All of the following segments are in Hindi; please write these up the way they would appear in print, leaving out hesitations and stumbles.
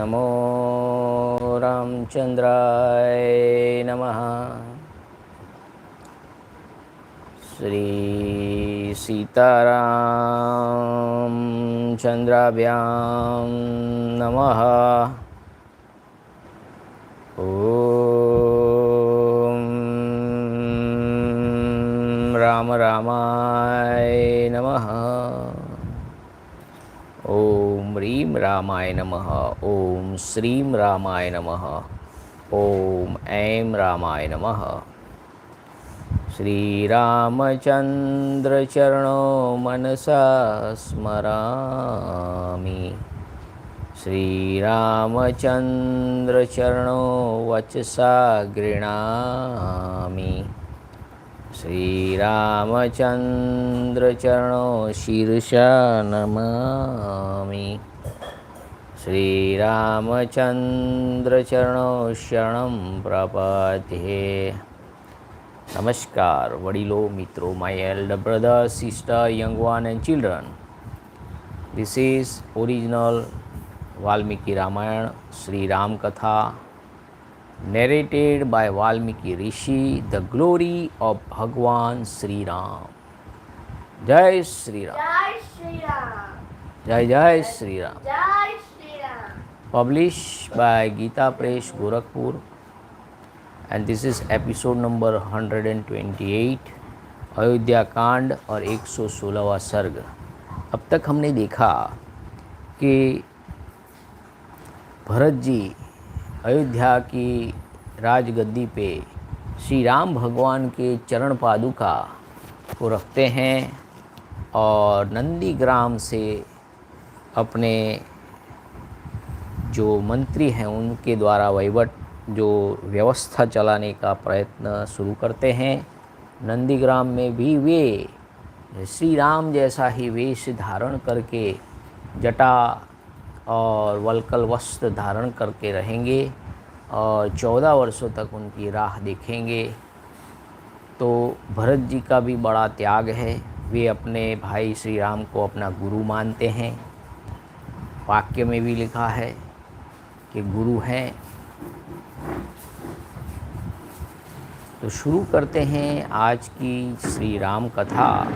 नमो रामचंद्राय नमः। श्री सीतारामचंद्राभ्यां नमः। ओम राम रामाय नमः। ओम ह्रीं रामाय नमः। ओम श्रीं रामाय नमः। ओम ऐं रामाय नमः। श्री रामचंद्र चरणो मनसा स्मरामि। श्री रामचंद्र चरणो वचसा गृह्णामि। श्री रामचंद्र चरणो शीर्षा नमामि। श्री रामचंद्र चरणो शरणं प्रपद्ये। नमस्कार वडीलो, मित्रों, my Elder brother, sister, young one and children. This is original Valmiki-Rāmāyaṇa, Shri Rama Katha, narrated by Valmiki Rishi, the glory of Bhagwan Shri Ram. Jai Shri Ram. Jai Shri Ram. Jai Jai Shri Ram. Jai Shri Ram. Published by Gita Press, Gorakhpur. And this is episode number 128, Ayodhyakanda और 116वां सर्ग। अब तक हमने देखा कि भरत जी अयोध्या की राजगद्दी पे श्री राम भगवान के चरण पादुका को रखते हैं और नंदीग्राम से अपने जो मंत्री हैं उनके द्वारा वहीवट जो व्यवस्था चलाने का प्रयत्न शुरू करते हैं। नंदीग्राम में भी वे श्री राम जैसा ही वेश धारण करके जटा और वल्कल वस्त्र धारण करके रहेंगे और 14 वर्षों तक उनकी राह देखेंगे। तो भरत जी का भी बड़ा त्याग है। वे अपने भाई श्री राम को अपना गुरु मानते हैं। वाक्य में भी लिखा है कि गुरु हैं। तो शुरू करते हैं आज की श्री राम कथा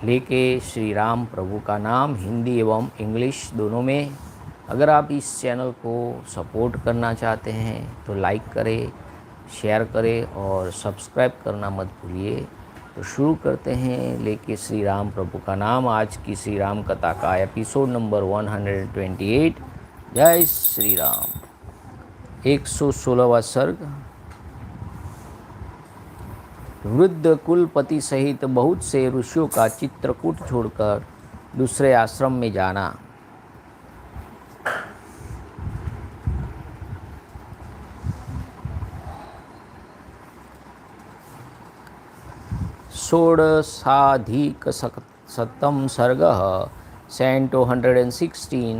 लेके। श्री राम प्रभु का नाम हिंदी एवं इंग्लिश दोनों में। अगर आप इस चैनल को सपोर्ट करना चाहते हैं तो लाइक करें, शेयर करें और सब्सक्राइब करना मत भूलिए। तो शुरू करते हैं लेके श्री राम प्रभु का नाम आज की श्री राम कथा का एपिसोड नंबर 128। जय श्री राम। 116वां सर्ग। वृद्ध कुलपति सहित बहुत से ऋषियों का चित्रकूट छोड़कर दूसरे आश्रम में जाना। षोडशाधिकशतम् सर्गः Canto 116।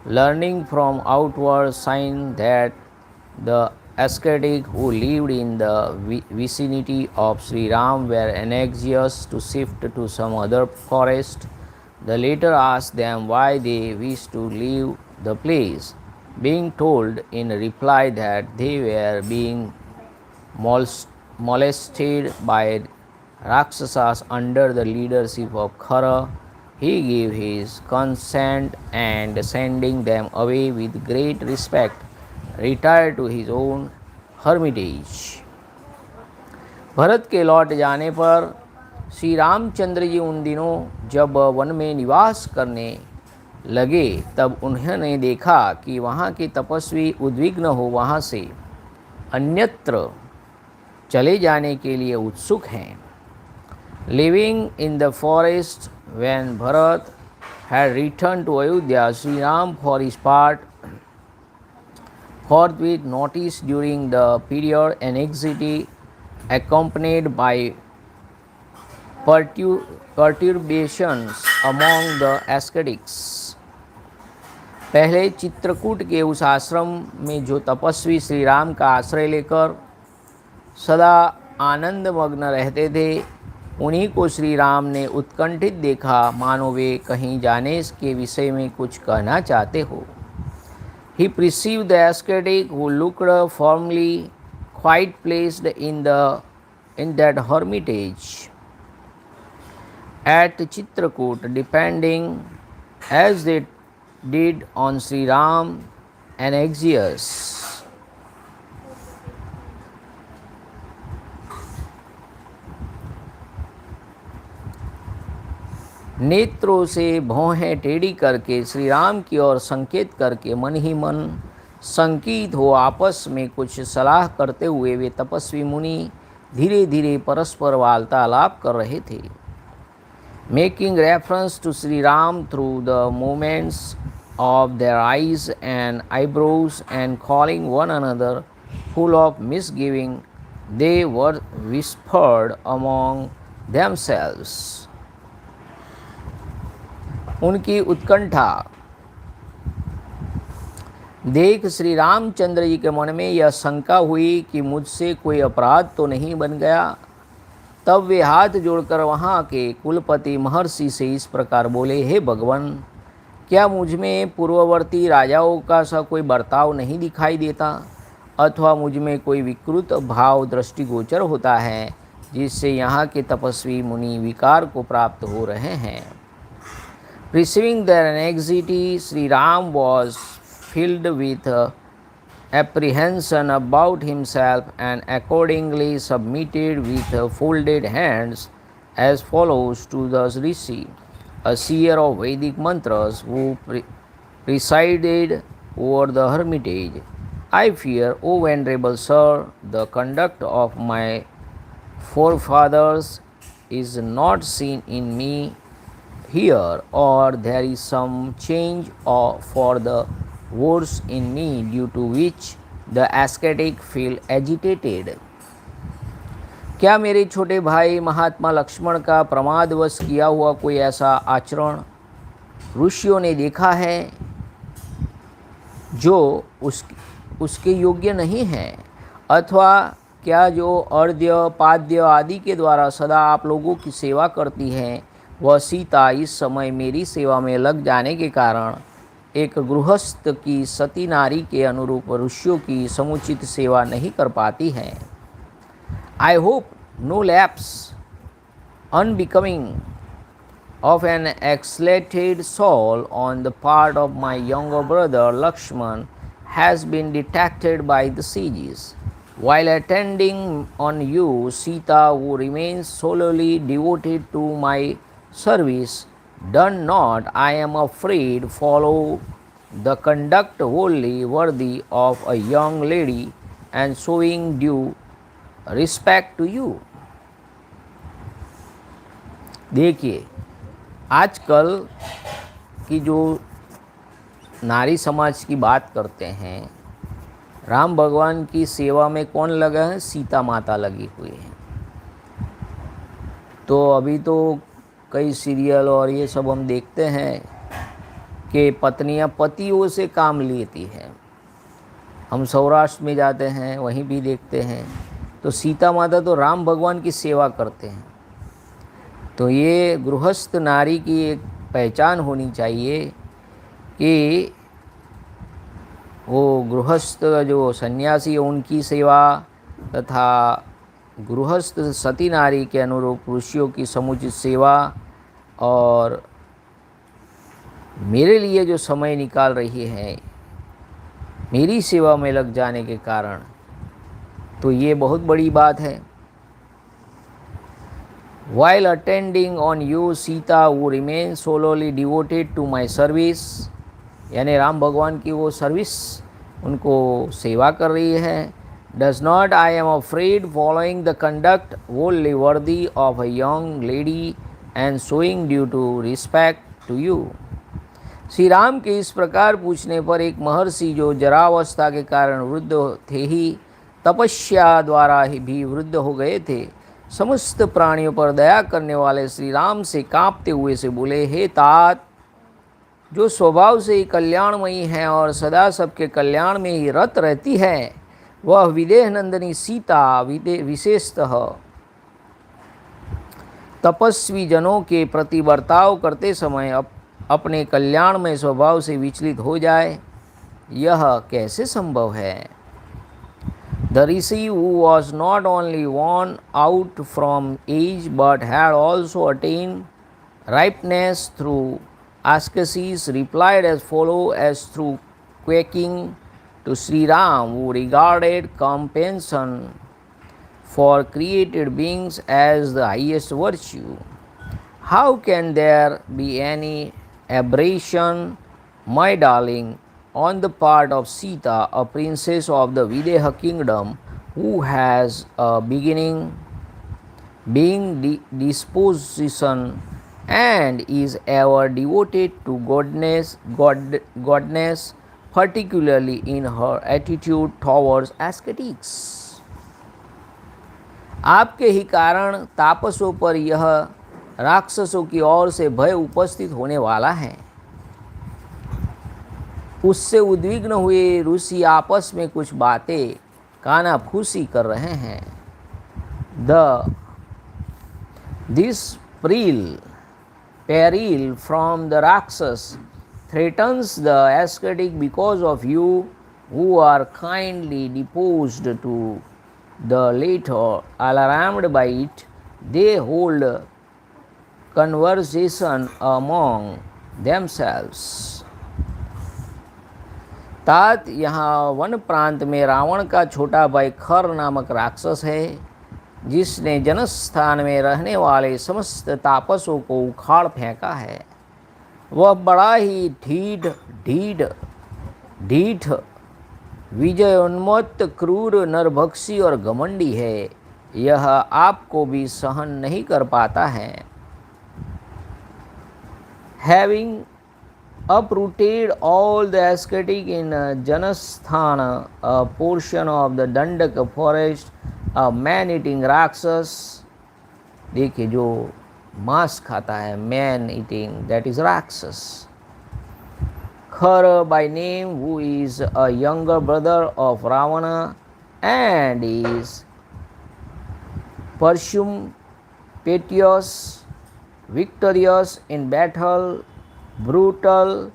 Learning from outward sign that the ascetic who lived in the vicinity of Sri Ram were anxious to shift to some other forest, the latter asked them why they wished to leave the place, being told in reply that they were being molested by Rakshasas under the leadership of Khara. He gave his consent and, sending them away with great respect, retired to his own hermitage. Bharat के लौट जाने पर श्री रामचंद्र जी उन दिनों जब वन में निवास करने लगे तब उन्होंने देखा कि वहाँ के तपस्वी उद्विग्न हो वहाँ से अन्यत्र चले जाने के लिए उत्सुक हैं। Living in the forest, when Bharat had returned to Ayodhya, Sri Ram for his part forthwith noticed during the period anxiety accompanied by perturbations among the ascetics। पहले चित्रकूट के उस आश्रम में जो तपस्वी श्री राम का आश्रय लेकर सदा आनंद मग्न रहते थे, उन्हीं को श्री राम ने उत्कंठित देखा, मानो वे कहीं जाने के विषय में कुछ कहना चाहते हो। He perceived the ascetic who looked firmly quite placed in that hermitage at Chitrakoot, depending as they did on Sri Ram and Ashish. नेत्रों से भौहें टेढ़ी करके श्री राम की ओर संकेत करके मन ही मन संकित हो आपस में कुछ सलाह करते हुए वे तपस्वी मुनि धीरे धीरे परस्पर वार्तालाप कर रहे थे। Making reference to Shri Ram through the movements of their eyes and eyebrows and calling one another full of misgiving, they were whispered among themselves. उनकी उत्कंठा देख श्री रामचंद्र जी के मन में यह शंका हुई कि मुझसे कोई अपराध तो नहीं बन गया। तब वे हाथ जोड़कर वहाँ के कुलपति महर्षि से इस प्रकार बोले, हे भगवान, क्या मुझ में पूर्ववर्ती राजाओं का सा कोई बर्ताव नहीं दिखाई देता अथवा मुझ में कोई विकृत भाव दृष्टिगोचर होता है जिससे यहाँ के तपस्वी मुनि विकार को प्राप्त हो रहे हैं। Perceiving their anxiety, Sri Ram was filled with apprehension about himself and accordingly submitted with folded hands as follows to the Rishi, a seer of Vedic mantras who presided over the hermitage. I fear, O venerable sir, the conduct of my forefathers is not seen in me here, or there is some change for the worse in me due to which the ascetic feel agitated. क्या मेरे छोटे भाई महात्मा लक्ष्मण का प्रमादवश किया हुआ कोई ऐसा आचरण ऋषियों ने देखा है जो उसके योग्य नहीं है, अथवा क्या जो अर्घ्य पाद्य आदि के द्वारा सदा आप लोगों की सेवा करती हैं वह सीता इस समय मेरी सेवा में लग जाने के कारण एक गृहस्थ की सती नारी के अनुरूप ऋषियों की समुचित सेवा नहीं कर पाती है। I hope no lapse unbecoming of an exalted soul on the part of my younger brother Lakshman has been detected by the sages. While attending on you, Sita, who remains solely devoted to my service, done not, I am afraid, follow the conduct wholly worthy of a young lady and showing due respect to you. देखिए, आजकल की जो नारी समाज की बात करते हैं, राम भगवान की सेवा में कौन लगा है? सीता माता लगी हुई है। तो अभी तो कई सीरियल और ये सब हम देखते हैं कि पत्नियां पतियों से काम लेती हैं। हम सौराष्ट्र में जाते हैं, वहीं भी देखते हैं, तो सीता माता तो राम भगवान की सेवा करते हैं। तो ये गृहस्थ नारी की एक पहचान होनी चाहिए कि वो गृहस्थ जो सन्यासी है उनकी सेवा तथा गृहस्थ सती नारी के अनुरूप ऋषियों की समुचित सेवा और मेरे लिए जो समय निकाल रही है मेरी सेवा में लग जाने के कारण, तो ये बहुत बड़ी बात है। While attending on you, Sita, who remains solely devoted to my service, यानी राम भगवान की वो सर्विस उनको सेवा कर रही है। Does not, I am afraid, following the conduct wholly worthy of a young lady and showing due to respect to you. Shri Ram के इस प्रकार पूछने पर एक महर्षि जो जरावस्था के कारण वृद्ध थे ही तपस्या द्वारा ही भी वृद्ध हो गए थे, समस्त प्राणियों पर दया करने वाले श्री राम से कांपते हुए से बोले, हे तात, जो स्वभाव से ही कल्याणमयी है और सदा सबके कल्याण में ही रत रहती है, वह विदेह नंदनी सीता विशेषतः तपस्वी जनों के प्रति बर्ताव करते समय अपने कल्याण में स्वभाव से विचलित हो जाए, यह कैसे संभव है? The rishi who was not only worn out from age but had also attained ripeness through ascesis replied as follows as through quaking to Shri Ram, who regarded compassion for created beings as the highest virtue. How can there be any aberration, my darling, on the part of Sita, a princess of the Videha kingdom, who has a beginning, being disposition, and is ever devoted to godness, particularly in her attitude towards ascetics. आपके ही कारण तापसों पर यह राक्षसों की ओर से भय उपस्थित होने वाला है। उससे उद्विग्न हुए ऋषि आपस में कुछ बातें कानाफूसी कर रहे हैं। This peril from the Rakshas threatens the ascetic because of you who are kindly disposed to the latter. Alarmed by it, they hold conversation among themselves. तात यहाँ वन प्रांत में रावण का छोटा भाई खर नामक राक्षस है, जिसने जनस्थान में रहने वाले समस्त तापसों को उखाड़ फेंका है। वह बड़ा ही ढीठ विजयोन्मत्त क्रूर नरभक्षी और घमंडी है। यह आपको भी सहन नहीं कर पाता है। Having uprooted all the ascetic in Janasthana, a portion of the Dandaka forest, a man-eating Rakshas, देखिए जो मांस खाता है, man eating, that is Rakshas. Khara by name, who is a younger brother of Ravana and is persumptuous, victorious in battle, brutal,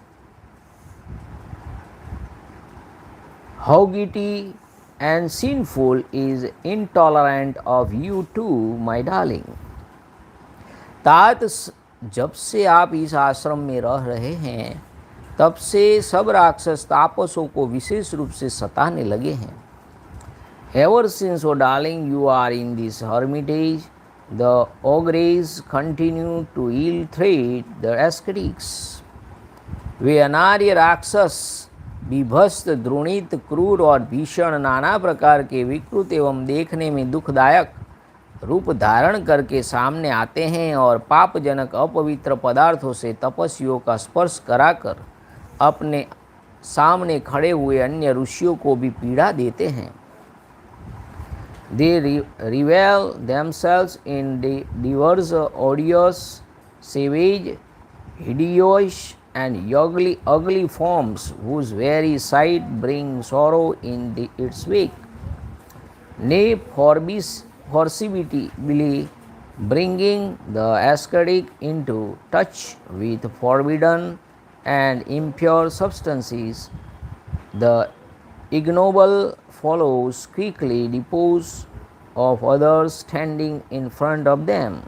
haughty and sinful, is intolerant of you too, my darling. तात जब से आप इस आश्रम में रह रहे हैं, तब से सब राक्षस तापसों को विशेष रूप से सताने लगे हैं। Ever since, O darling, you are in this hermitage, the ogres continue to ill-treat the ascetics. वे अनार्य राक्षस विभस्त, द्रोणित, क्रूर और भीषण नाना प्रकार के विकृत एवं देखने में दुखदायक रूप धारण करके सामने आते हैं और पापजनक अपवित्र पदार्थों से तपस्वियों का स्पर्श कराकर अपने सामने खड़े हुए अन्य ऋषियों को भी पीड़ा देते हैं। They reveal themselves in diverse odious, savage, hideous and ugly forms, whose very sight brings sorrow in its wake. Nay, forcibly bringing the ascetic into touch with forbidden and impure substances, the ignoble follows quickly dispose of others standing in front of them.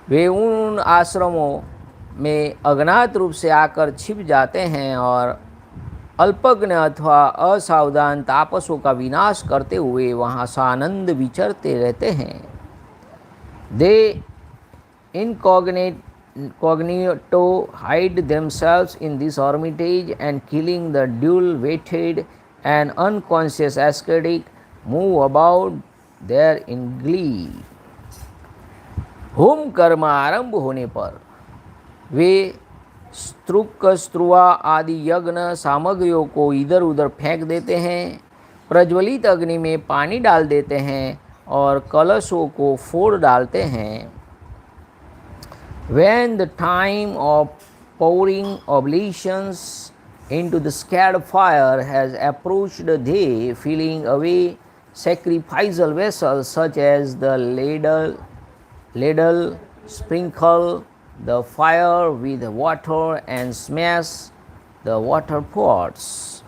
वे उन आश्रमों में अज्ञात रूप से आकर छिप जाते हैं और अल्पज्ञ अथवा असावधान तापसों का विनाश करते हुए वहाँ सानंद विचरते रहते हैं। They incognito hide themselves in this hermitage and killing the dual-weighted and unconscious ascetic move about there in glee. Home कर्म आरंभ होने पर वे स्त्रुक स्त्रुआ आदि यज्ञ सामग्रियों को इधर उधर फेंक देते हैं, प्रज्वलित अग्नि में पानी डाल देते हैं और कलशों को फोड़ डालते हैं। When the time of pouring oblations into the scared fire has approached, they, filling away sacrificial vessels such as the ladle, sprinkle the fire with water and smash the water pots.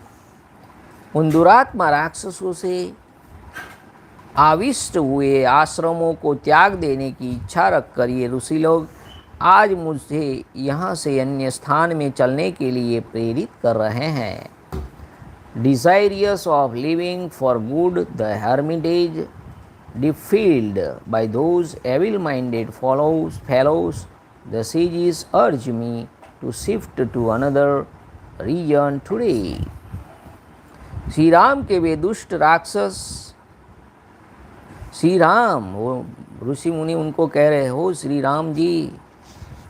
उन दुरात्मा राक्षसों से आविष्ट हुए आश्रमों को त्याग देने की इच्छा रखकर ये ऋषि लोग आज मुझे यहाँ से अन्य स्थान में चलने के लिए प्रेरित कर रहे हैं. Desirous of living for good, the hermitage defiled by those evil-minded fellows, the sages urge me to shift to another region today. Shri Ram के वे दुष्ट राक्षस, श्री राम, वो ऋषि मुनि उनको कह रहे हो श्री राम जी,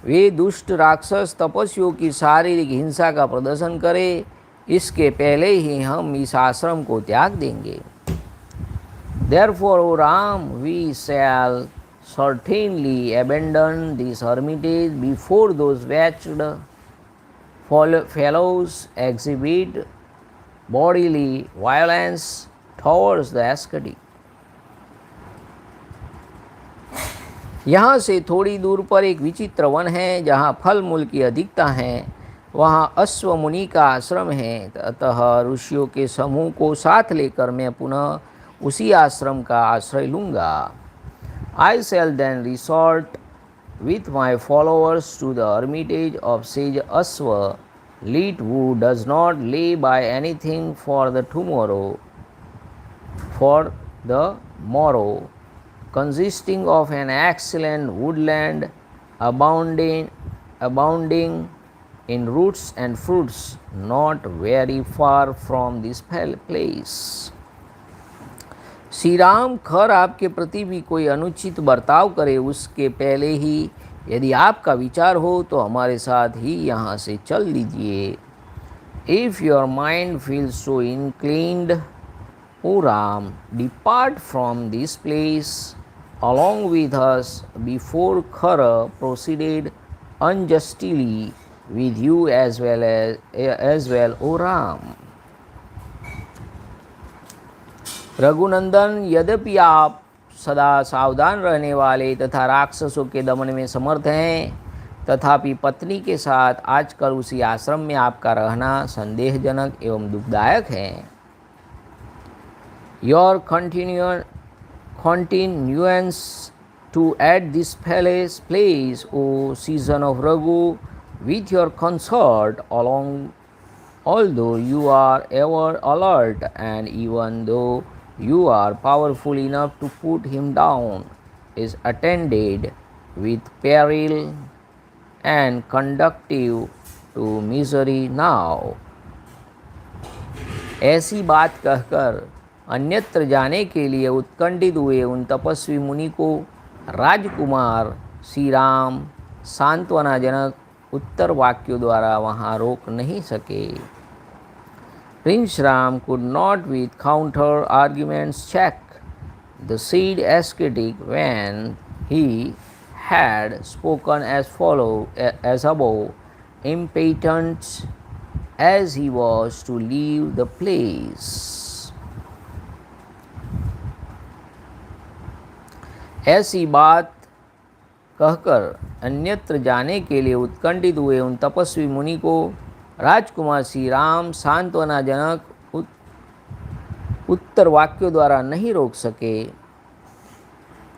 वे दुष्ट राक्षस तपस्वियों की शारीरिक हिंसा का प्रदर्शन करे, इसके पहले ही हम इस आश्रम को त्याग देंगे. Therefore, O Ram, we shall certainly abandon this hermitage before those wretched fellows exhibit bodily violence towards the ascetic. यहाँ से थोड़ी दूर पर एक विचित्र वन है जहाँ फल मूल की अधिकता है. वहाँ अश्व मुनि का आश्रम है. अतः ऋषियों के समूह को साथ लेकर मैं पुनः उसी आश्रम का आश्रय लूँगा. I shall then resort with my followers to the hermitage of sage Ashwa, Lit, who does not lay by anything for the morrow, consisting of an excellent woodland abounding in roots and fruits, not very far from this place. Shri Ram खर आपके प्रति भी कोई अनुचित बर्ताव करे उसके पहले ही यदि आपका विचार हो तो हमारे साथ ही यहाँ से चल दीजिए. If your mind feels so inclined, O Ram, depart from this place along with us before Khara proceeded unjustly with you as well, O Ram. Raghunandan, यद्यपि आप सदा सावधान रहने वाले तथा राक्षसों के दमन में समर्थ हैं, तथापि पत्नी के साथ आजकल उसी आश्रम में आपका रहना संदेहजनक एवं दुखदायक है. Your continuance to at this place, O season of Raghu, with your consort although you are ever alert and even though you are powerful enough to put him down, is attended with peril and conducive to misery now. ऐसी बात कहकर अन्यत्र जाने के लिए उत्कंठित हुए उन तपस्वी मुनि को राजकुमार श्री राम सांत्वनाजनक उत्तर वाक्यों द्वारा वहाँ रोक नहीं सके. Prince Ram could not with counter arguments check the said ascetic when he had spoken as above, impotent as he was to leave the place. ऐसी बात कहकर अन्यत्र जाने के लिए उत्कंठित हुए उन तपस्वी मुनि को राजकुमार श्री राम सांत्वनाजनक उत्तर वाक्यों द्वारा नहीं रोक सके.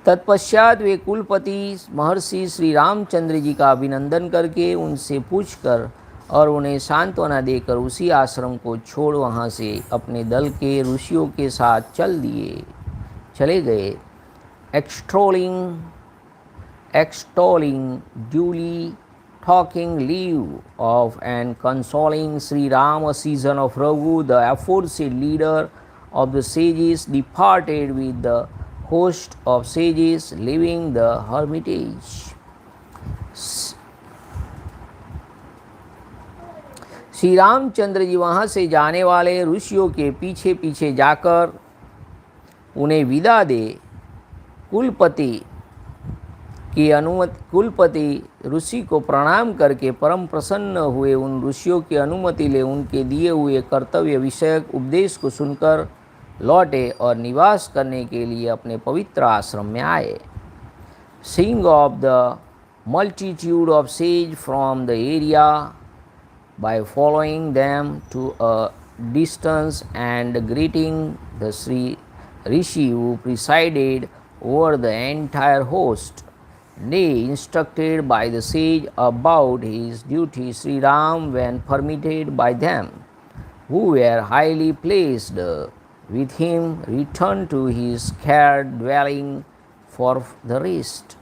तत्पश्चात वे कुलपति महर्षि श्री रामचंद्र जी का अभिनंदन करके उनसे पूछकर और उन्हें सांत्वना देकर उसी आश्रम को छोड़ वहाँ से अपने दल के ऋषियों के साथ चले गए. extolling duly talking leave of and consoling Sri Rama, season of Raghu, the aforesaid leader of the sages departed with the host of sages, leaving the hermitage. Shri Ramchandra ji वहाँ से जाने वाले ऋषियों के पीछे पीछे जाकर उन्हें विदा दे कुलपति ऋषि को प्रणाम करके परम प्रसन्न हुए उन ऋषियों की अनुमति ले उनके दिए हुए कर्तव्य विषयक उपदेश को सुनकर लौटे और निवास करने के लिए अपने पवित्र आश्रम में आए. seeing of the multitude of sage from the area by following them to a distance and greeting the Sri Rishi who presided over the entire host. They instructed by the sage about his duty, Sri Ram, when permitted by them, who were highly pleased with him, returned to his scared dwelling for the rest.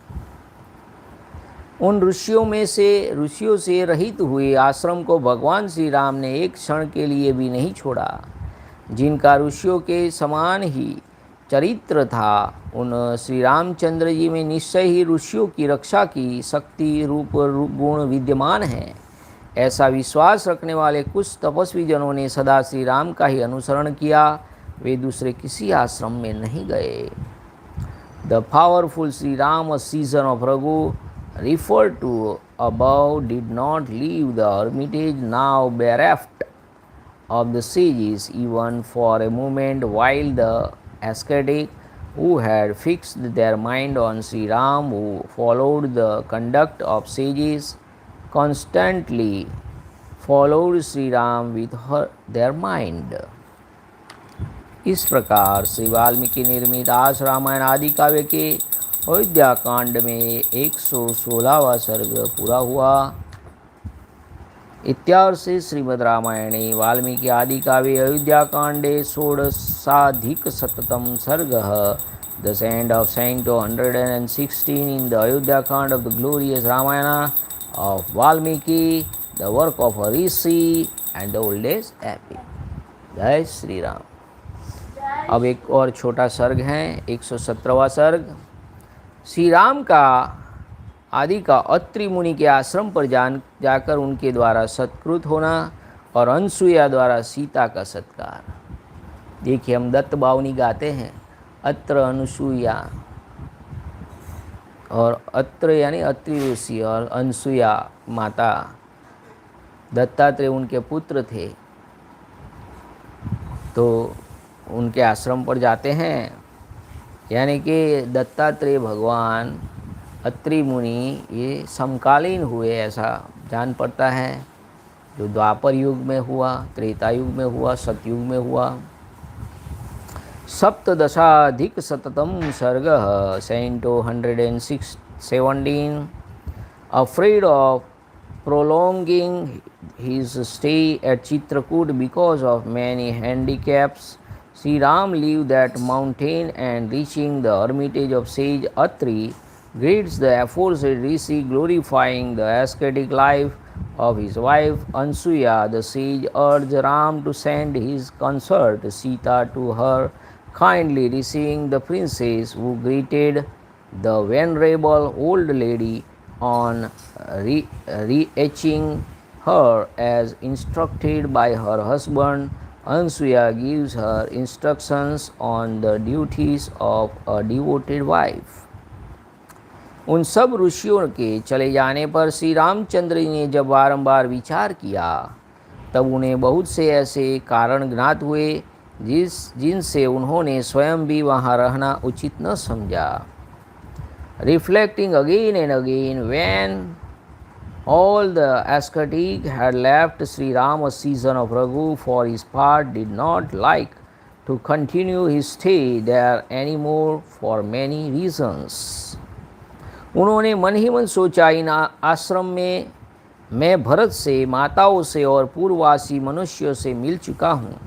उन ऋषियों से रहित हुए आश्रम को भगवान श्री राम ने एक क्षण के लिए भी नहीं छोड़ा। जिनका ऋषियों के समान ही चरित्र था, उन श्री रामचंद्र जी में निश्चय ही ऋषियों की रक्षा की शक्ति रूप गुण विद्यमान है। ऐसा विश्वास रखने वाले कुछ तपस्वी जनों ने सदा श्री राम का ही अनुसरण किया, वे दूसरे किसी आश्रम में नहीं गए। The powerful Shri Ram season of Raghu referred to above did not leave the hermitage now bereft of the sages even for a moment, while the ascetic who had fixed their mind on Sri Ram, who followed the conduct of sages, constantly followed Sri Ram with their mind. इस प्रकार श्री वाल्मीकि निर्मित आस रामायण आदि काव्य के अयोध्याकांड में 116वां सर्ग पूरा हुआ। इत्यार्षे श्रीमद् रामायणे वाल्मीकि आदि काव्ये अयोध्याकांडे षोडशाधिकशततम सर्गः। The end of Canto116 in the Ayodhyakand of the glorious Ramayana of Valmiki, the work of a rishi and the old age epic. जय श्री राम। अब एक और छोटा सर्ग है, 117वां सर्ग। श्री राम का आदि का अत्रि मुनि के आश्रम पर जाकर उनके द्वारा सत्कृत होना और अनसुईया द्वारा सीता का सत्कार। देखिए, हम दत्त बावनी गाते हैं, अत्र अनुसुईया, और अत्र यानी अत्रि ऋषि और अनसुईया माता, दत्तात्रेय उनके पुत्र थे, तो उनके आश्रम पर जाते हैं। यानी कि दत्तात्रेय भगवान, अत्रि मुनि ये समकालीन हुए, ऐसा जान पड़ता है। जो द्वापर युग में हुआ, त्रेता युग में हुआ, सतयुग में हुआ। सप्तदशाधिकशततम सर्गः। Canto117। Afraid of prolonging his stay at Chitrakoot because of many handicaps, Sri Ram leaves that mountain and reaching the hermitage of sage Atri, greets the aforesaid rishi, glorifying the ascetic life of his wife Ansuiya. The sage urged Ram to send his consort Sita to her, kindly receiving the princess, who greeted the venerable old lady on reaching her as instructed by her husband. Ansuiya gives her instructions on the duties of a devoted wife. उन सब ऋषियों के चले जाने पर श्री रामचंद्र जी ने जब बारंबार विचार किया, तब उन्हें बहुत से ऐसे कारण ज्ञात हुए जिनसे उन्होंने स्वयं भी वहाँ रहना उचित न समझा। Reflecting again and again, when all the ascetic had left, Sri Rama season of Raghu for his part did not like to continue his stay there anymore for many reasons. उन्होंने मन ही मन सोचा, इन आश्रम में मैं भरत से, माताओं से और पूर्ववासी मनुष्यों से मिल चुका हूँ।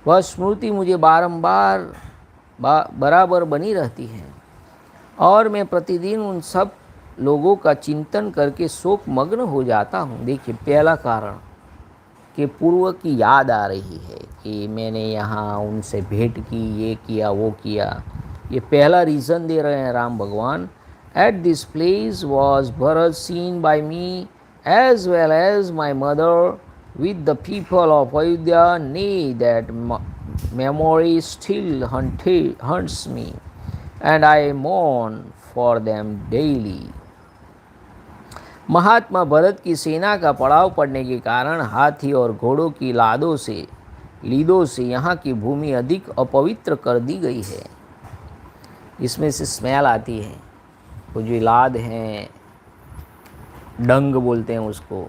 वह स्मृति मुझे बारंबार बराबर बनी रहती है और मैं प्रतिदिन उन सब लोगों का चिंतन करके शोक मग्न हो जाता हूँ। देखिए, पहला कारण कि पूर्व की याद आ रही है कि मैंने यहाँ उनसे भेंट की, ये किया, वो किया। ये पहला रीज़न दे रहे हैं राम भगवान। At this place was Bharat seen by me as well as my mother with the people of Ayodhya, ने that memory still haunts me and I mourn for them daily. महात्मा भरत की सेना का पड़ाव पड़ने के कारण हाथी और घोड़ों की लीदों से यहाँ की भूमि अधिक अपवित्र कर दी गई है। इसमें से स्मेल आती है। वो जो लाद हैं, डंग बोलते हैं उसको,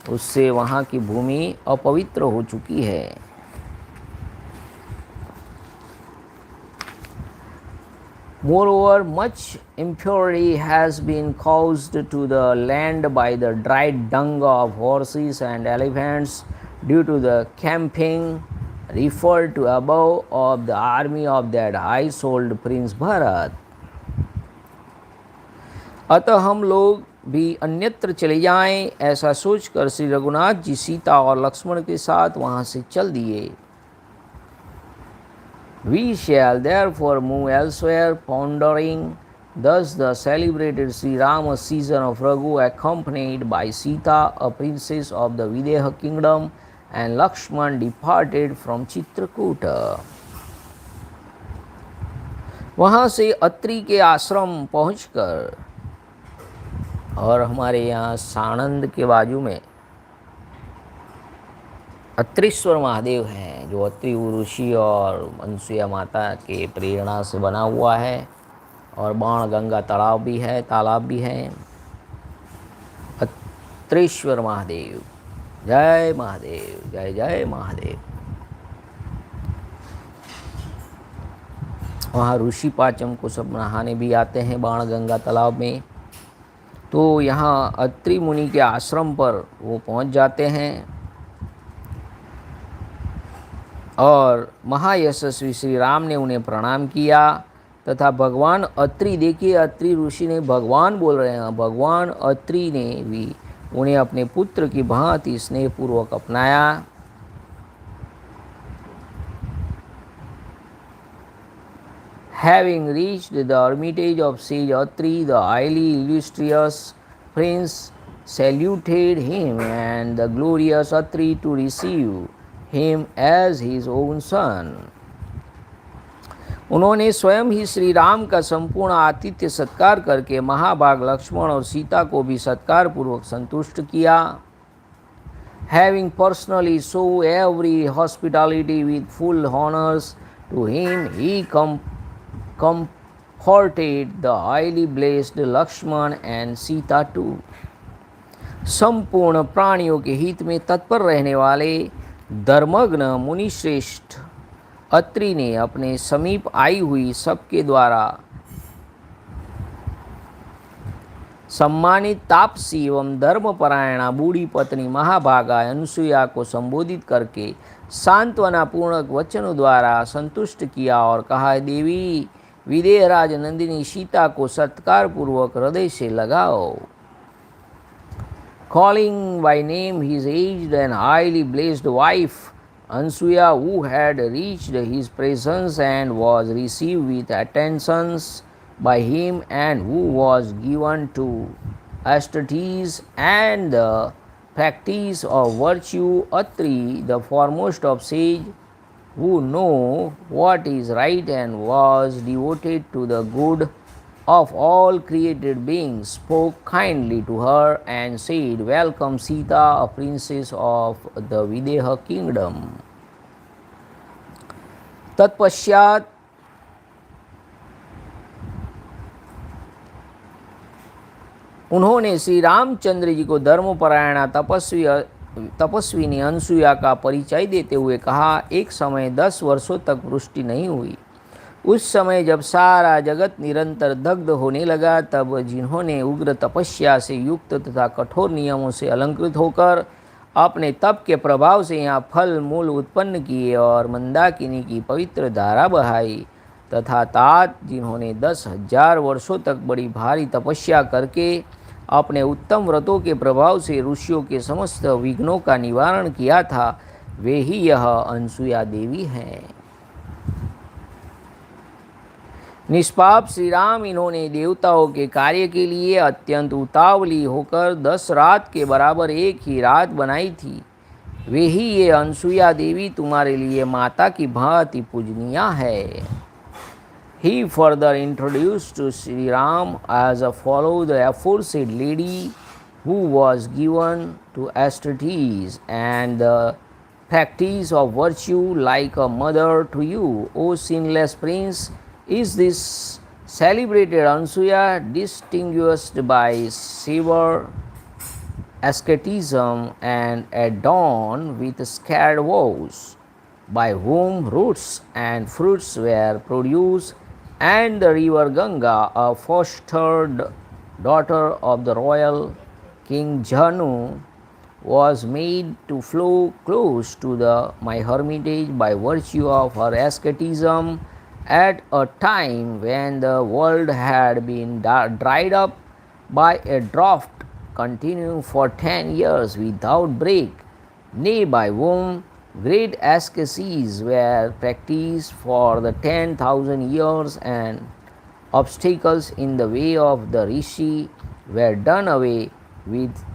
उससे वहाँ की भूमि अपवित्र हो चुकी है। Moreover, much impurity has been caused to the land by the dried dung of horses and elephants due to the camping referred to above of the army of that high-souled Prince Bharat. अतः हम लोग भी अन्यत्र चले जाएं, ऐसा सोचकर श्री रघुनाथ जी सीता और लक्ष्मण के साथ वहाँ से चल दिए। We shall therefore move elsewhere, pondering thus the celebrated Shri Rama season of Raghu, accompanied by Sita, a princess of the Videha kingdom, and Lakshman departed from Chitrakuta. वहाँ से अत्रि के आश्रम पहुँचकर, और हमारे यहाँ साणंद के बाजू में अत्रीश्वर महादेव हैं, जो अत्रि ऋषि और अंसुया माता के प्रेरणा से बना हुआ है, और बाण गंगा तालाब भी है। अत्रीश्वर महादेव, जय महादेव, जय जय महादेव। वहाँ ऋषि पाचम को सब नहाने भी आते हैं बाण गंगा तालाब में। तो यहाँ अत्रि मुनि के आश्रम पर वो पहुँच जाते हैं, और महायशस्वी श्री राम ने उन्हें प्रणाम किया तथा भगवान अत्रि, देखिए अत्रि ऋषि ने भगवान बोल रहे हैं, भगवान अत्रि ने भी उन्हें अपने पुत्र की भांति स्नेहपूर्वक अपनाया। Having reached the hermitage of sage Atri, the highly illustrious prince saluted him, and the glorious Atri to receive him as his own son. उन्होंने स्वयं ही श्री राम का संपूर्ण आतिथ्य सत्कार करके महाभाग लक्ष्मण और सीता को भी सत्कार पूर्वक संतुष्ट किया। Having personally shown every hospitality with full honors to him, he comforted the highly blessed Lakshman and Sita too. संपूर्ण प्राणियों के हित में तत्पर रहने वाले धर्मग्न मुनिश्रेष्ठ अत्रि ने अपने समीप आई हुई सबके द्वारा सम्मानित तापसी एवं धर्मपरायणा बूढ़ी पत्नी महाभागा अनुसुईया को संबोधित करके सांत्वना पूर्णक वचनों द्वारा संतुष्ट किया और कहा, देवी विदेहराज नंदिनी सीता को सत्कार पूर्वक हृदय से लगाओ। Calling by name his aged and highly blessed wife Ansuiya, who had reached his presence and was received with attentions by him, and who was given to austerities and the practice of virtue, Atri, the foremost of sage, who know what is right and was devoted to the good of all created beings, spoke kindly to her and said, Welcome Sita, a princess of the Videha kingdom. तत्पश्चात उन्होंने श्री रामचंद्र जी को धर्मपरायणा तपस्विनी अंसुया का परिचय देते हुए कहा, एक समय 10 वर्षों तक वृष्टि नहीं हुई। उस समय जब सारा जगत निरंतर दग्ध होने लगा, तब जिन्होंने उग्र तपस्या से युक्त तथा कठोर नियमों से अलंकृत होकर अपने तप के प्रभाव से यहाँ फल मूल उत्पन्न किए और मंदाकिनी की पवित्र धारा बहाई, तथा तात जिन्होंने 10,000 वर्षों तक बड़ी भारी तपस्या करके अपने उत्तम व्रतों के प्रभाव से ऋषियों के समस्त विघ्नों का निवारण किया था, वे ही यह अंसुया देवी हैं। निष्पाप श्री राम इन्होंने देवताओं के कार्य के लिए अत्यंत उतावली होकर 10 रात के बराबर एक ही रात बनाई थी। वे ही ये अंसुया देवी तुम्हारे लिए माता की भांति पूजनीय है। He further introduced to Shri Ram as a follow the aforesaid lady who was given to austerities and the practice of virtue like a mother to you, O sinless prince. Is this celebrated Ansuiya, distinguished by severe asceticism and adorned with scared vows, by whom roots and fruits were produced, and the river Ganga, a fostered daughter of the royal King Janu, was made to flow close to my hermitage by virtue of her asceticism at a time when the world had been dried up by a drought continuing for 10 years without break, nay, by whom great ascetics were practiced for the 10,000 years, and obstacles in the way of the rishi were done away with,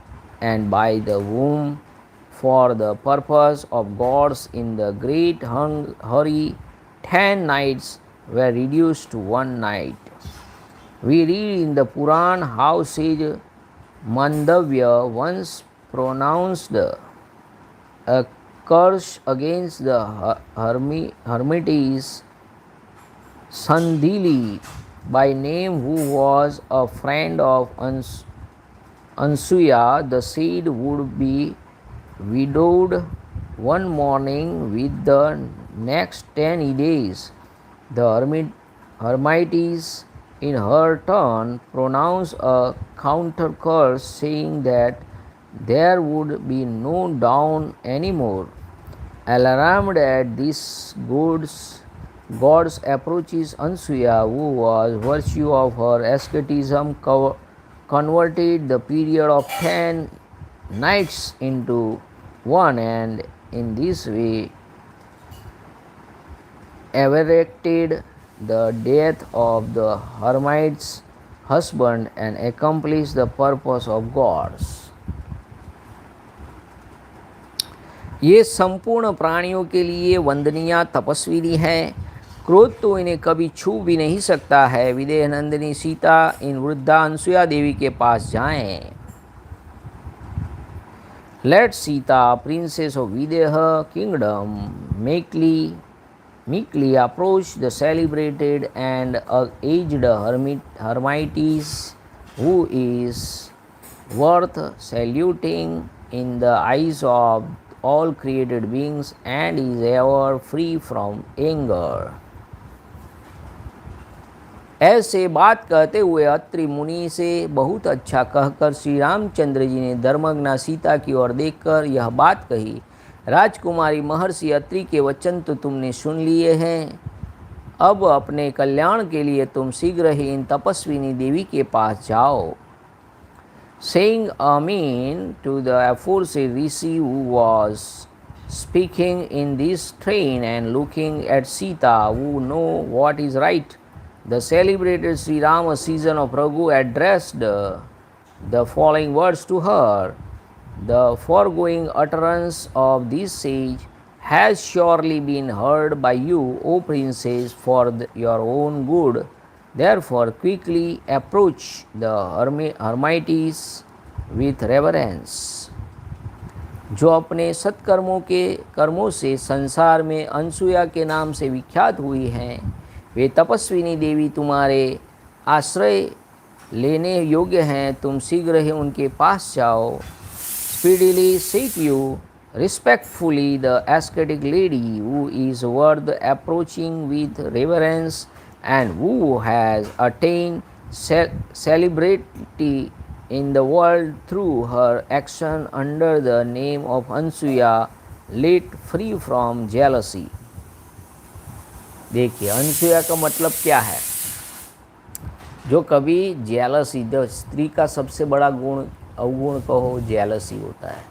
and by the whom, for the purpose of gods in the great hurry, 10 nights were reduced to 1 night. We read in the Puran how sage Mandavya once pronounced a curse against the hermitess Sandili by name, who was a friend of Ansuiya. The seed would be widowed one morning with the next 10 days. The hermitess in her turn pronounced a counter curse, saying that there would be no dawn anymore. Alarmed at this, God's approaches Ansuiya, who was virtue of her asceticism converted the period of 10 nights into 1, and in this way averted the death of the hermit's husband and accomplished the purpose of gods. ये संपूर्ण प्राणियों के लिए वंदनीय तपस्विनी है। क्रोध तो इन्हें कभी छू भी नहीं सकता है। विदेह नंदिनी सीता इन वृद्धा अनसुया देवी के पास जाएं। Let Sita, princess of Videha kingdom, meekly approach the celebrated and aged hermitess, who is worth saluting in the eyes of all created beings and is ever free from anger. ऐसे बात कहते हुए अत्रि मुनि से बहुत अच्छा कहकर श्री रामचंद्र जी ने धर्मज्ञा सीता की ओर देखकर यह बात कही। राजकुमारी महर्षि अत्रि के वचन तो तुमने सुन लिए हैं, अब अपने कल्याण के लिए तुम शीघ्र ही इन तपस्विनी देवी के पास जाओ। Saying Amen to the aforesaid rishi, who was speaking in this train and looking at Sita, who know what is right, the celebrated Shri Rama season of Raghu addressed the following words to her. The foregoing utterance of this sage has surely been heard by you, O princess, for your own good. Therefore, quickly approach the hermitess with reverence. जो अपने कर्मों से संसार में अनसुया के नाम से विख्यात हुई हैं, वे तपस्विनी देवी तुम्हारे आश्रय लेने योग्य हैं। तुम शीघ्र ही उनके पास जाओ। Speedily seek you respectfully the ascetic lady who is worth approaching with reverence and who has attained celebrity in the world through her action under the name of Ansuiya, lit free from jealousy. देखिए अनसुया का मतलब क्या है। जो कभी जेलसी, जो स्त्री का सबसे बड़ा गुण अवगुण कहो जेलसी होता है,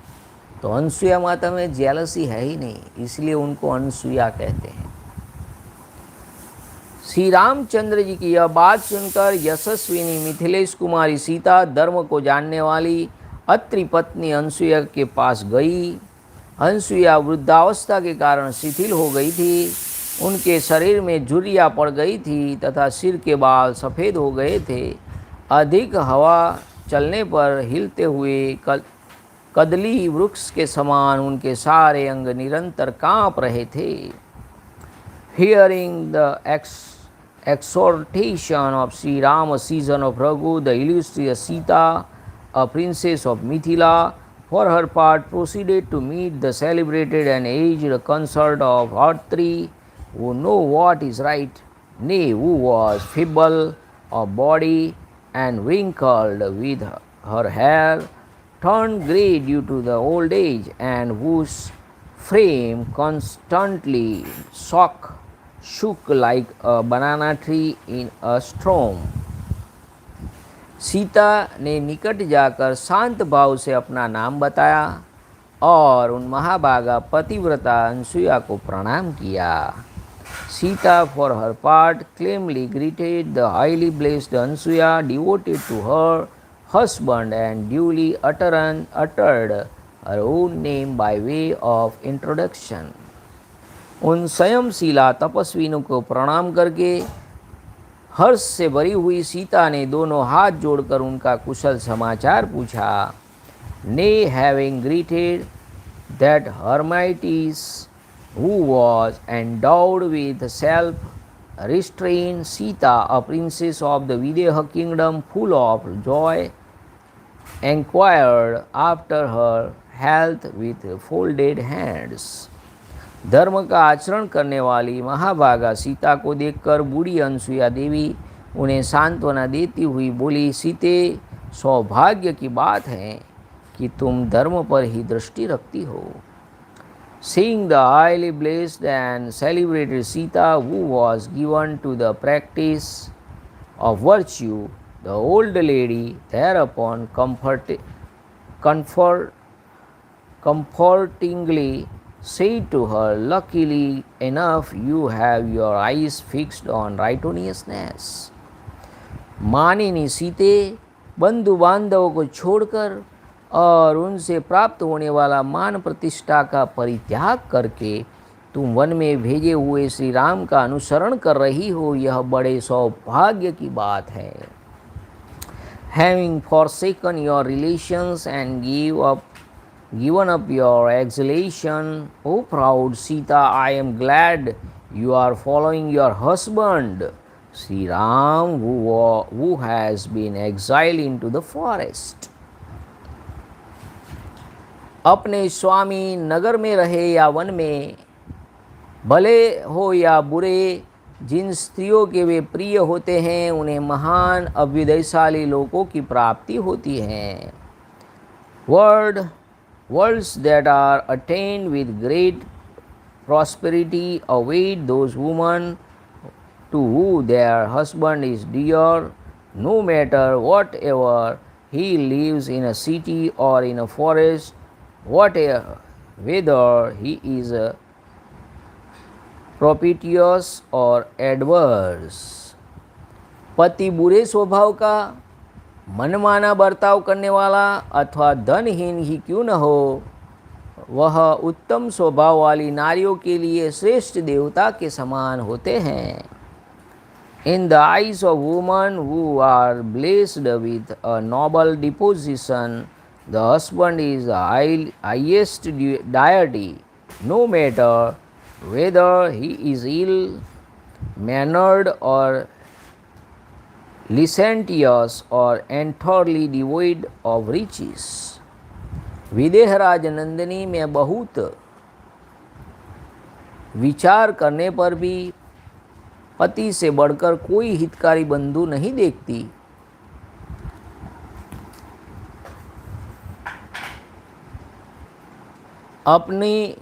तो अनसुया माता में जेलसी है ही नहीं, इसलिए उनको अनसुया कहते हैं। श्री रामचंद्र जी की यह बात सुनकर यशस्विनी मिथिलेश कुमारी सीता धर्म को जानने वाली अत्रि पत्नी अनसुया के पास गई। अनसुया वृद्धावस्था के कारण शिथिल हो गई थी, उनके शरीर में झुर्रियाँ पड़ गई थी तथा सिर के बाल सफ़ेद हो गए थे। अधिक हवा चलने पर हिलते हुए कदली वृक्ष के समान उनके सारे अंग निरंतर काँप रहे थे। Hearing the exhortation of Shri Rama, season of Raghu, the illustrious Sita, a princess of Mithila, for her part proceeded to meet the celebrated and aged consort of Atri, who know what is right, nay, who was feeble of body and wrinkled with her hair, turned grey due to the old age, and whose frame constantly shook like a banana tree in a storm. Sita ने निकट जाकर शांत भाव से अपना नाम बताया और उन महाभागा पतिव्रता अनसुया को प्रणाम किया. Sita for her part calmly greeted the highly blessed Anasuya, devoted to her husband, and duly uttered her own name by way of introduction. उन संयमशीला तपस्विनों को प्रणाम करके हर्ष से भरी हुई सीता ने दोनों हाथ जोड़कर उनका कुशल समाचार पूछा. Nay, having greeted that Hermites, who was endowed with self-restraint, Sita, a princess of the Videha kingdom, full of joy, inquired after her health with folded hands. धर्म का आचरण करने वाली महाभागा सीता को देखकर बूढ़ी अनसुया देवी उन्हें सांत्वना देती हुई बोली, सीते, सौभाग्य की बात है कि तुम धर्म पर ही दृष्टि रखती हो. Seeing the highly blessed and celebrated Sita, who was given to the practice of virtue, the old lady thereupon comfortingly said to her, luckily enough you have your eyes fixed on righteousness. मानिनी सीते, बंधु बांधवों को छोड़कर और उनसे प्राप्त होने वाला मान प्रतिष्ठा का परित्याग करके तुम वन में भेजे हुए श्री राम का अनुसरण कर रही हो, यह बड़े सौभाग्य की बात है. Having forsaken your relations and given up your exaltation, O proud Sita, I am glad you are following your husband, Sri Ram, who has been exiled into the forest. अपने स्वामी नगर में रहे या वन में, भले हो या बुरे, जिन स्त्रियों के वे प्रिय होते हैं उन्हें महान अभ्युदयशाली लोकों की प्राप्ति होती है. Worlds that are attained with great prosperity await those women to whom their husband is dear, no matter whatever he lives in a city or in a forest, whether he is propitious or adverse. पति बुरे स्वभाव का, मनमाना बर्ताव करने वाला अथवा धनहीन ही क्यों न हो, वह उत्तम स्वभाव वाली नारियों के लिए श्रेष्ठ देवता के समान होते हैं. In the eyes of women who are blessed with a noble disposition, the husband is the highest deity, no matter whether he is ill-mannered or licentious or entirely devoid of riches. विदेहराज नंदिनी में बहुत विचार करने पर भी पति से बढ़कर कोई हितकारी बंधु नहीं देखती. अपनी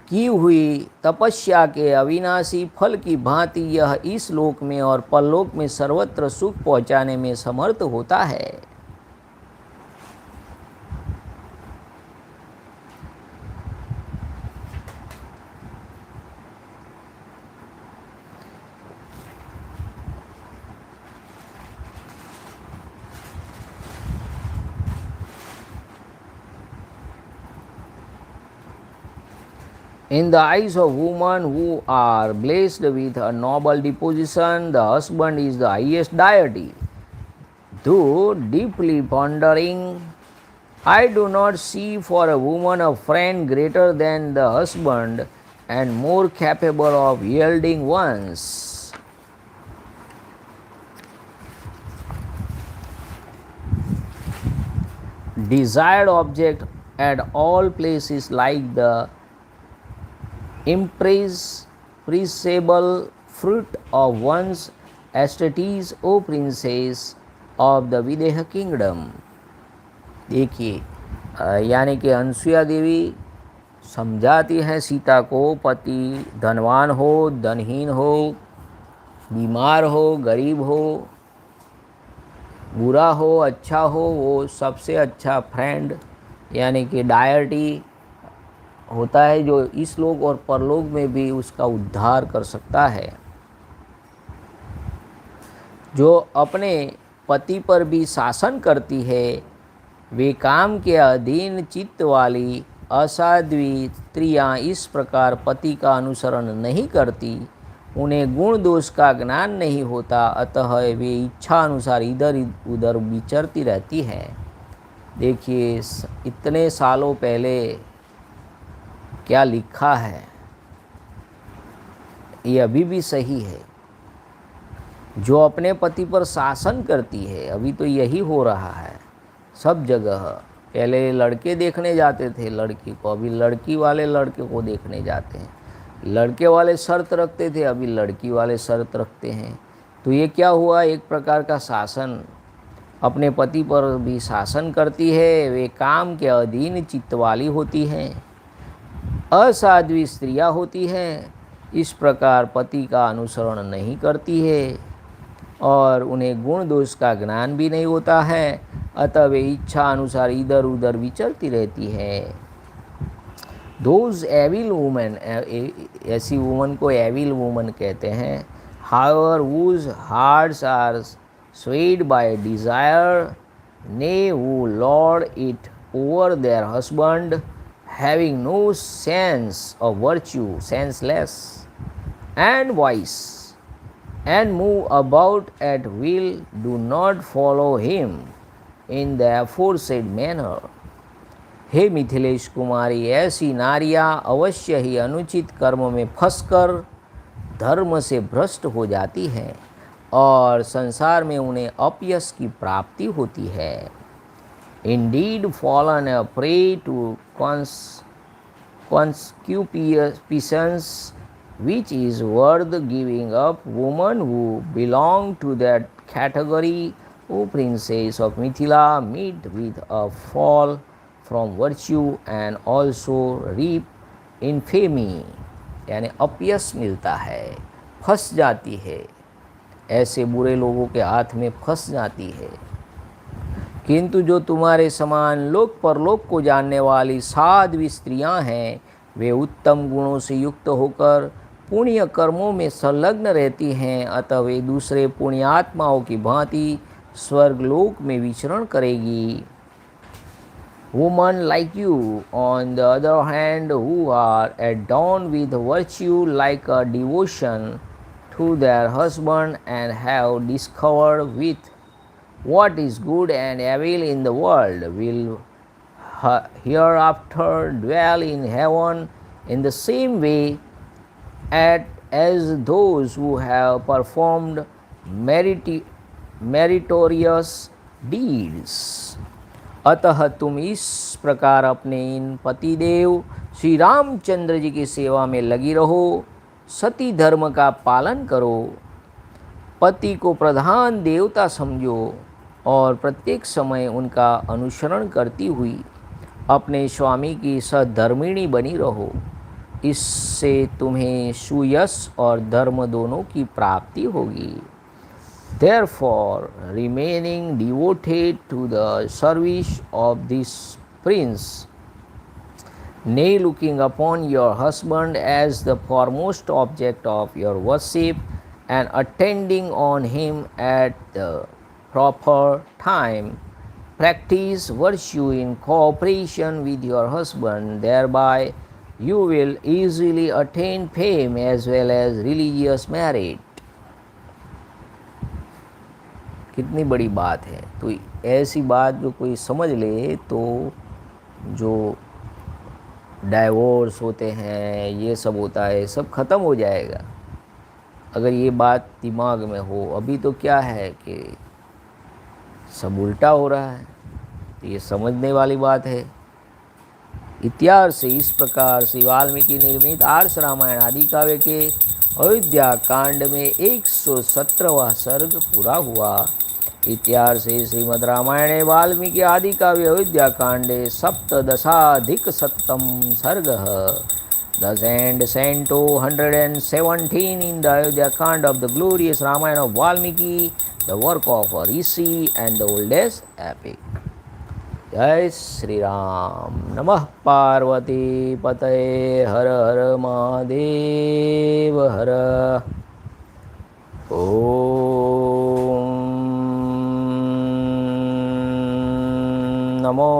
की हुई तपस्या के अविनाशी फल की भांति यह इस लोक में और परलोक में सर्वत्र सुख पहुँचाने में समर्थ होता है. In the eyes of women who are blessed with a noble disposition, the husband is the highest deity. Though deeply pondering, I do not see for a woman a friend greater than the husband and more capable of yielding ones. desired object at all places like the imperishable fruit of one's estate, O princess of the Videha kingdom. देखिए यानी कि अनसुया देवी समझाती हैं सीता को, पति धनवान हो, धनहीन हो, बीमार हो, गरीब हो, बुरा हो, अच्छा हो, वो सबसे अच्छा फ्रेंड यानी कि डायटी होता है जो इस लोक और परलोक में भी उसका उद्धार कर सकता है। जो अपने पति पर भी शासन करती है, वे काम के अधीन चित्त वाली असाध्वी स्त्रियां इस प्रकार पति का अनुसरण नहीं करती, उन्हें गुण दोष का ज्ञान नहीं होता, अतः वे इच्छा अनुसार इधर उधर विचरती रहती हैं। देखिए इतने सालों पहले क्या लिखा है, ये अभी भी सही है। जो अपने पति पर शासन करती है, अभी तो यही हो रहा है सब जगह। पहले लड़के देखने जाते थे लड़की को, अभी लड़की वाले लड़के को देखने जाते हैं। लड़के वाले शर्त रखते थे, अभी लड़की वाले शर्त रखते हैं। तो ये क्या हुआ, एक प्रकार का शासन। अपने पति पर भी शासन करती है, वे काम के अधीन चित्त वाली होती हैं, असाध्वी स्त्रियां होती हैं, इस प्रकार पति का अनुसरण नहीं करती है और उन्हें गुण दोष का ज्ञान भी नहीं होता है, अतः वे इच्छा अनुसार इधर उधर विचरती रहती है। दोज एविल वुमेन, ऐसी वुमन को एविल वुमन कहते हैं। However whose hearts are swayed by desire, nay who lord it over their husband, having no sense of virtue, senseless and wise, and move about at will, do not follow him in the aforesaid manner। हे मिथिलेश कुमारी, ऐसी नारियां अवश्य ही अनुचित कर्म में फंसकर धर्म से भ्रष्ट हो जाती हैं और संसार में उन्हें अपयश की प्राप्ति होती है। Indeed fallen a prey to concupiscence, which is worth giving up, women who belong to that category, O princess of Mithila, meet with a fall from virtue and also reap infamy, यानी अपयश मिलता है, फंस जाती है, ऐसे बुरे लोगों के हाथ में फंस जाती है। किंतु जो तुम्हारे समान लोक परलोक को जानने वाली साध्वी स्त्रियां हैं, वे उत्तम गुणों से युक्त होकर पुण्य कर्मों में संलग्न रहती हैं, अतः वे दूसरे पुण्यात्माओं की भांति स्वर्गलोक में विचरण करेगी। Women like you, on the other hand, who are adorned with virtue like a devotion to their husband and have discovered with what is good and evil in the world, will hereafter dwell in heaven in the same way as those who have performed meritorious deeds। अतः तुम इस प्रकार अपने इन पतिदेव श्री रामचंद्र जी की सेवा में लगी रहो, सती धर्म का पालन करो, पति को प्रधान देवता समझो और प्रत्येक समय उनका अनुसरण करती हुई अपने स्वामी की सधर्मिणी बनी रहो। इससे तुम्हें सुयश और धर्म दोनों की प्राप्ति होगी। Therefore, remaining devoted to the service of this prince, nay, looking upon your husband as the foremost object of your worship and attending on him at the proper time, practice virtue in cooperation with your husband. Thereby you will easily attain fame as well as religious merit। कितनी बड़ी बात है। तो ऐसी बात जो कोई समझ ले तो जो डाइवोर्स होते हैं, ये सब होता है, सब ख़त्म हो जाएगा अगर ये बात दिमाग में हो। अभी तो क्या है कि सब उल्टा हो रहा है। तो ये समझने वाली बात है। इतिहास से इस प्रकार श्री वाल्मीकि निर्मित आर्ष रामायण आदि काव्य के अयोध्या कांड में 117वां सर्ग पूरा हुआ। इतिहास से श्रीमद् रामायणे वाल्मीकि आदि काव्य अयोध्या कांडे सप्तदशाधिकशततम सर्ग। Thus ends Canto 117 in the Ayodhyakand of the glorious Ramayana of Valmiki, the work of a rishi and the oldest epic. जय श्री राम। नमः पार्वती पतये हर हर महादेव हर। ओम नमो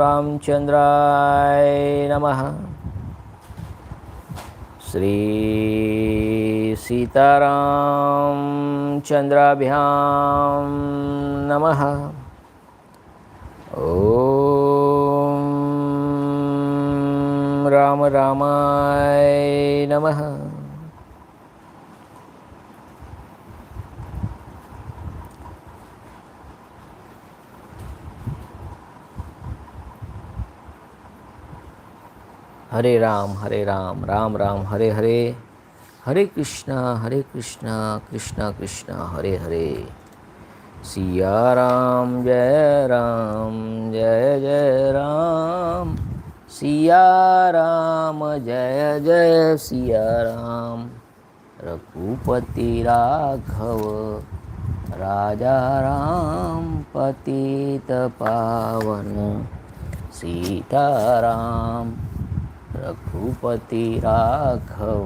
रामचंद्राय नमः। श्री सीताराम चंद्राभ्याम नमः। ओम राम रामाय नमः। हरे राम राम राम हरे हरे, हरे कृष्णा कृष्णा कृष्णा हरे हरे। सिया राम जय राम, सिया राम जय जय सिया राम। रघुपति राघव राजा राम, पतित पावन सीताराम। रघुपति राघव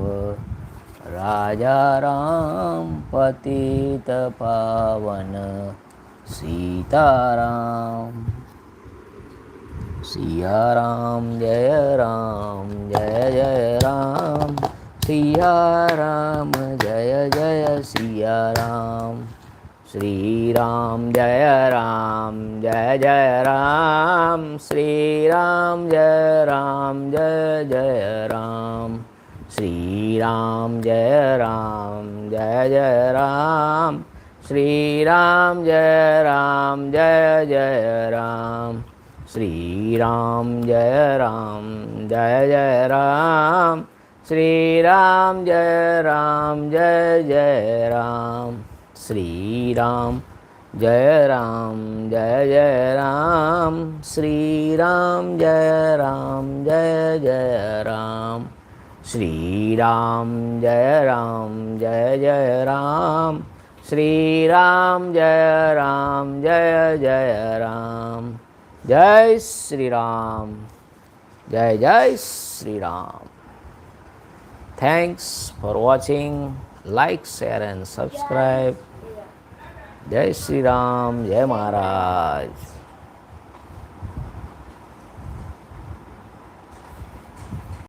राजा राम, पतित पावन सीताराम। सिया राम जय राम, सिया राम जय जय सिया राम। श्री राम जय राम, श्री राम जय राम, श्री राम जय राम, श्री राम जय राम, श्री राम जय राम, श्री राम जय राम, श्री राम जय राम, श्री राम जय राम, श्री राम जय राम, श्री राम जय राम। जय श्री राम, जय Shri Ram. Thanks for watching, like share and subscribe. जय श्री राम, जय महाराज।